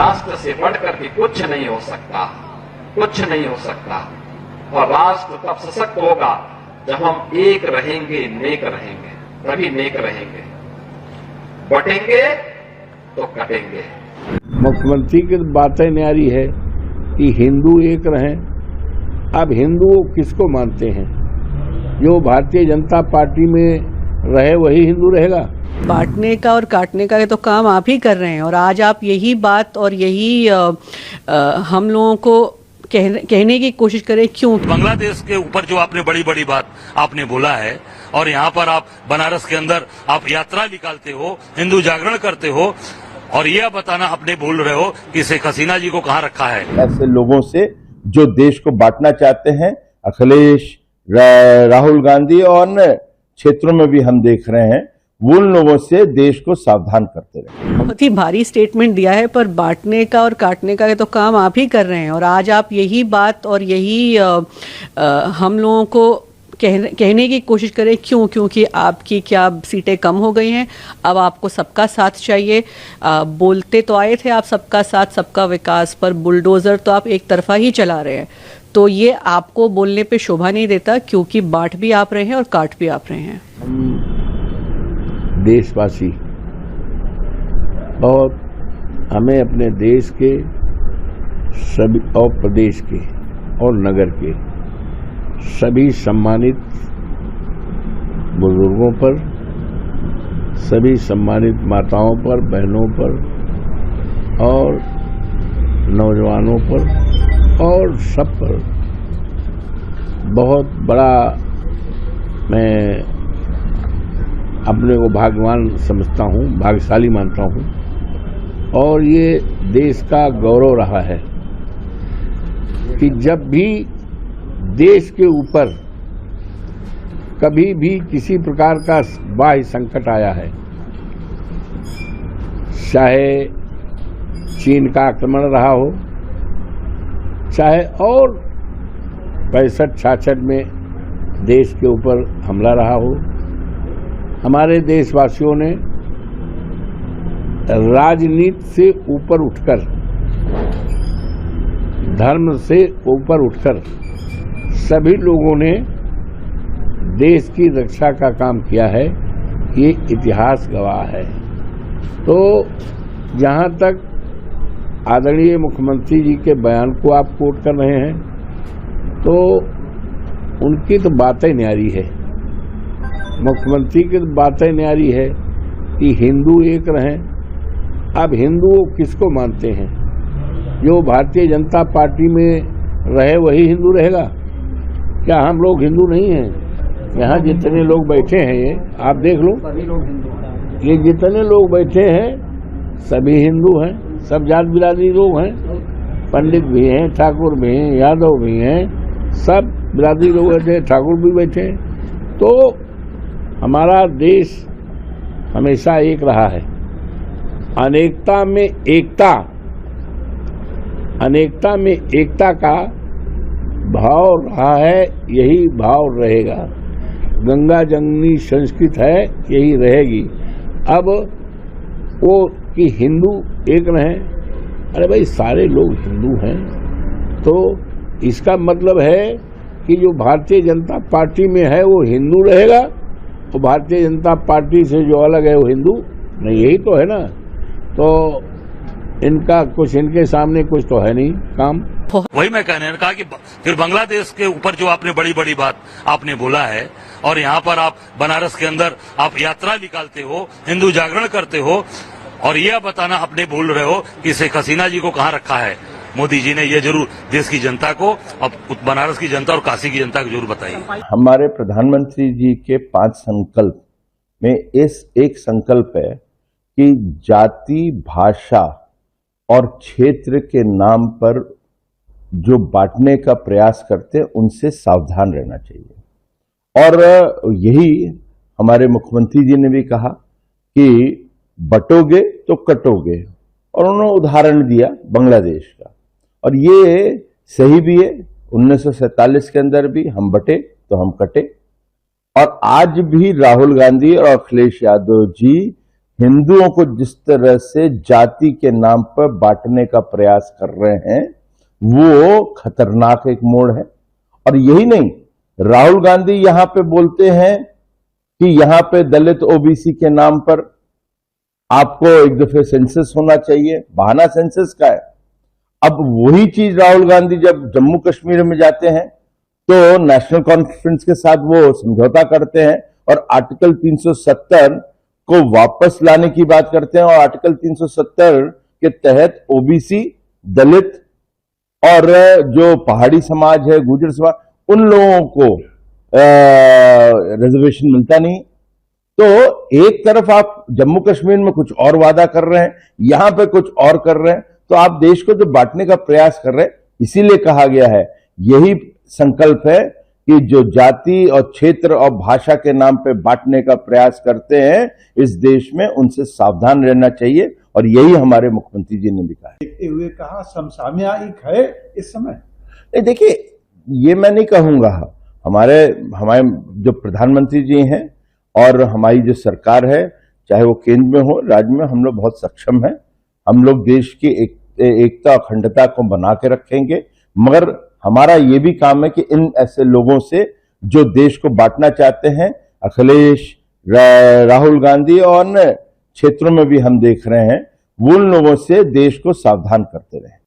राष्ट्र से बढ़कर के कुछ नहीं हो सकता, कुछ नहीं हो सकता। और राष्ट्र तब सशक्त होगा जब हम एक रहेंगे, नेक रहेंगे, तभी नेक रहेंगे। बटेंगे तो कटेंगे। मुख्यमंत्री की बातें न्यारी है कि हिंदू एक रहें। अब हिंदू किसको मानते हैं? जो भारतीय जनता पार्टी में रहे वही हिंदू रहेगा। बांटने का और काटने का तो काम आप ही कर रहे हैं, और आज आप यही बात और यही हम लोगों को कहने की कोशिश करें। क्यों? बांग्लादेश के ऊपर जो आपने बड़ी बड़ी बात आपने बोला है, और यहाँ पर आप बनारस के अंदर आप यात्रा निकालते हो, हिंदू जागरण करते हो, और यह बताना अपने भूल रहे हो कि शेख हसीना जी को कहाँ रखा है। ऐसे लोगों से जो देश को बांटना चाहते हैं, अखिलेश, राहुल गांधी और अन्य क्षेत्रों में भी हम देख रहे हैं, उन लोगों से देश को सावधान करते रहे। बहुत ही भारी स्टेटमेंट दिया है, पर बांटने का और काटने का तो काम आप ही कर रहे हैं, और आज आप यही बात और यही हम लोगों को कहने की कोशिश करें। क्यों? क्योंकि आपकी क्या सीटें कम हो गई हैं, अब आपको सबका साथ चाहिए। बोलते तो आए थे आप सबका साथ सबका विकास, पर बुलडोजर तो आप एक तरफा ही चला रहे हैं। तो ये आपको बोलने पे शोभा नहीं देता, क्योंकि बांट भी आप रहे हैं और काट भी आप रहे हैं। देशवासी और हमें अपने देश के सभी और प्रदेश के और नगर के सभी सम्मानित बुजुर्गों पर, सभी सम्मानित माताओं पर, बहनों पर और नौजवानों पर और सब पर बहुत बड़ा मैं अपने को भाग्यवान समझता हूँ, भाग्यशाली मानता हूँ। और ये देश का गौरव रहा है कि जब भी देश के ऊपर कभी भी किसी प्रकार का बाह्य संकट आया है, चाहे चीन का आक्रमण रहा हो, चाहे और 65-66 में देश के ऊपर हमला रहा हो, हमारे देशवासियों ने राजनीति से ऊपर उठकर, धर्म से ऊपर उठकर सभी लोगों ने देश की रक्षा का काम किया है। ये इतिहास गवाह है। तो जहाँ तक आदरणीय मुख्यमंत्री जी के बयान को आप कोट कर रहे हैं, तो उनकी तो बातें न्यारी है। मुख्यमंत्री की बातें न्यारी है कि हिंदू एक रहें। अब हिंदू किसको मानते हैं? जो भारतीय जनता पार्टी में रहे वही हिंदू रहेगा। क्या हम लोग हिंदू नहीं हैं? यहाँ जितने लोग बैठे हैं, ये आप देख लो, ये जितने लोग बैठे हैं सभी हिंदू हैं, सब जात बिरादरी लोग हैं, पंडित भी हैं, ठाकुर भी हैं, यादव भी हैं, सब बिरादरी लोग बैठे हैं, ठाकुर भी बैठे हैं। तो हमारा देश हमेशा एक रहा है। अनेकता में एकता, अनेकता में एकता का भाव रहा है, यही भाव रहेगा। गंगा जमुनी संस्कृत है, यही रहेगी। अब वो कि हिंदू एक रहें, अरे भाई सारे लोग हिंदू हैं, तो इसका मतलब है कि जो भारतीय जनता पार्टी में है वो हिंदू रहेगा, तो भारतीय जनता पार्टी से जो अलग है वो हिंदू नहीं, यही तो है ना। तो इनका कुछ, इनके सामने कुछ तो है नहीं काम। वही मैं कहने कहा कि फिर बांग्लादेश के ऊपर जो आपने बड़ी बड़ी बात आपने बोला है, और यहाँ पर आप बनारस के अंदर आप यात्रा निकालते हो, हिंदू जागरण करते हो, और यह बताना अपने भूल रहे हो कि शेख हसीना जी को कहाँ रखा है। मोदी जी ने ये जरूर देश की जनता को, अब बनारस की जनता और काशी की जनता को जरूर बताइए। हमारे प्रधानमंत्री जी के 5 संकल्प में इस एक संकल्प है कि जाति, भाषा और क्षेत्र के नाम पर जो बांटने का प्रयास करते हैं उनसे सावधान रहना चाहिए। और यही हमारे मुख्यमंत्री जी ने भी कहा कि बटोगे तो कटोगे, और उन्होंने उदाहरण दिया बांग्लादेश का, और ये सही भी है। 1947 के अंदर भी हम बटे तो हम कटे, और आज भी राहुल गांधी और अखिलेश यादव जी हिंदुओं को जिस तरह से जाति के नाम पर बांटने का प्रयास कर रहे हैं वो खतरनाक एक मोड़ है। और यही नहीं, राहुल गांधी यहां पे बोलते हैं कि यहां पे दलित ओबीसी के नाम पर आपको एक दफे सेंसस होना चाहिए। बहाना सेंसस का है। अब वही चीज राहुल गांधी जब जम्मू कश्मीर में जाते हैं तो नेशनल कॉन्फ्रेंस के साथ वो समझौता करते हैं और आर्टिकल 370 को वापस लाने की बात करते हैं, और आर्टिकल 370 के तहत ओबीसी, दलित और जो पहाड़ी समाज है, गुर्जर समाज, उन लोगों को रिजर्वेशन मिलता नहीं। तो एक तरफ आप जम्मू कश्मीर में कुछ और वादा कर रहे हैं, यहां पे कुछ और कर रहे हैं, तो आप देश को जो बांटने का प्रयास कर रहे हैं। इसीलिए कहा गया है, यही संकल्प है कि जो जाति और क्षेत्र और भाषा के नाम पे बांटने का प्रयास करते हैं इस देश में, उनसे सावधान रहना चाहिए। और यही हमारे मुख्यमंत्री जी ने भी कहा है। देखते हुए कहा समसामयिक है इस समय। नहीं, देखिए, ये मैं नहीं कहूंगा। हमारे जो प्रधानमंत्री जी हैं और हमारी जो सरकार है, चाहे वो केंद्र में हो, राज्य में, हम लोग बहुत सक्षम हैं। हम लोग देश की एकता अखंडता को बना के रखेंगे। मगर हमारा ये भी काम है कि इन ऐसे लोगों से जो देश को बांटना चाहते हैं, अखिलेश, राहुल गांधी और अन्य क्षेत्रों में भी हम देख रहे हैं, वो उन लोगों से देश को सावधान करते रहे।